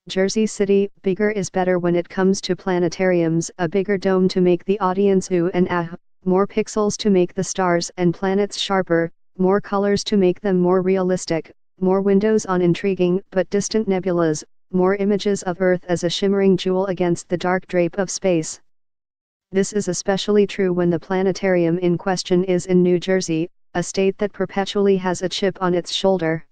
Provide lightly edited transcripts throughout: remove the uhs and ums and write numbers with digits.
Jersey City, bigger is better when it comes to planetariums, a bigger dome to make the audience ooh and ah, more pixels to make the stars and planets sharper, more colors to make them more realistic, more windows on intriguing but distant nebulas, more images of Earth as a shimmering jewel against the dark drape of space. This is especially true when the planetarium in question is in New Jersey, a state that perpetually has a chip on its shoulder.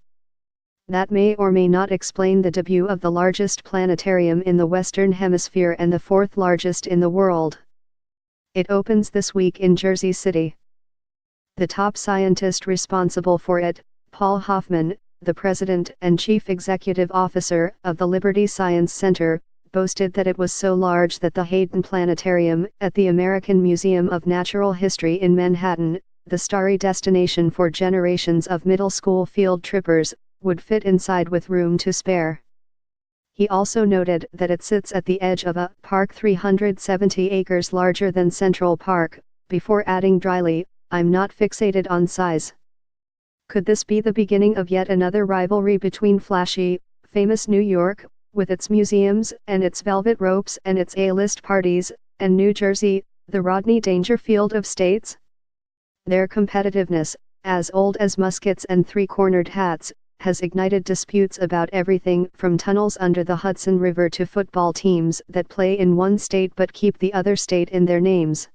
That may or may not explain the debut of the largest planetarium in the Western Hemisphere and the fourth largest in the world. It opens this week in Jersey City. The top scientist responsible for it, Paul Hoffman, the president and chief executive officer of the Liberty Science Center, boasted that it was so large that the Hayden Planetarium at the American Museum of Natural History in Manhattan, the starry destination for generations of middle school field trippers, would fit inside with room to spare. He also noted that it sits at the edge of a park 370 acres larger than Central Park, before adding dryly, "I'm not fixated on size." Could this be the beginning of yet another rivalry between flashy, famous New York, with its museums and its velvet ropes and its A-list parties, and New Jersey, the Rodney Dangerfield of states? Their competitiveness, as old as muskets and three-cornered hats, has ignited disputes about everything from tunnels under the Hudson River to football teams that play in one state but keep the other state in their names.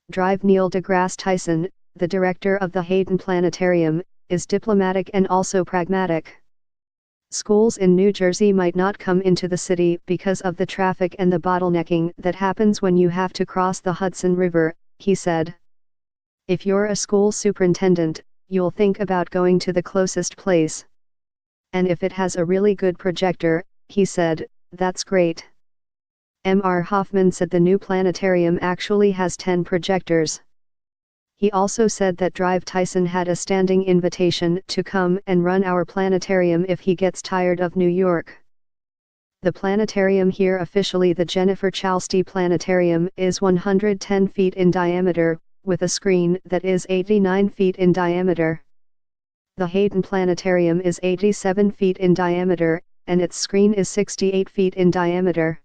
Drive Neil deGrasse Tyson, the director of the Hayden Planetarium, is diplomatic and also pragmatic. Schools in New Jersey might not come into the city because of the traffic and the bottlenecking that happens when you have to cross the Hudson River, he said. If you're a school superintendent, you'll think about going to the closest place. And if it has a really good projector, he said, that's great. Mr. Hoffman said the new planetarium actually has 10 projectors. He also said that Drive Tyson had a standing invitation to come and run our planetarium if he gets tired of New York. The planetarium here, officially the Jennifer Chalsty Planetarium, is 110 feet in diameter, with a screen that is 89 feet in diameter. The Hayden Planetarium is 87 feet in diameter, and its screen is 68 feet in diameter.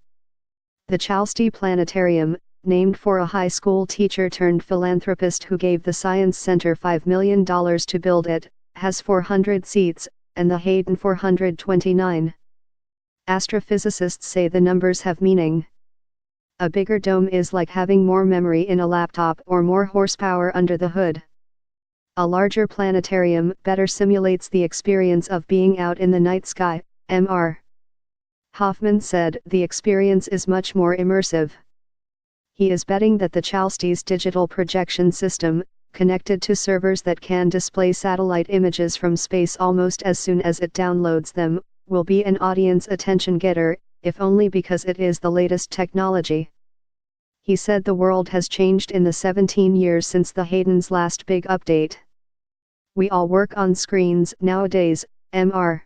The Chalsty Planetarium, named for a high school teacher turned philanthropist who gave the Science Center $5 million to build it, has 400 seats, and the Hayden 429. Astrophysicists say the numbers have meaning. A bigger dome is like having more memory in a laptop or more horsepower under the hood. A larger planetarium better simulates the experience of being out in the night sky, Mr. Hoffman said. The experience is much more immersive. He is betting that the Chalsty's digital projection system, connected to servers that can display satellite images from space almost as soon as it downloads them, will be an audience attention getter, if only because it is the latest technology. He said the world has changed in the 17 years since the Hayden's last big update. We all work on screens nowadays, Mr.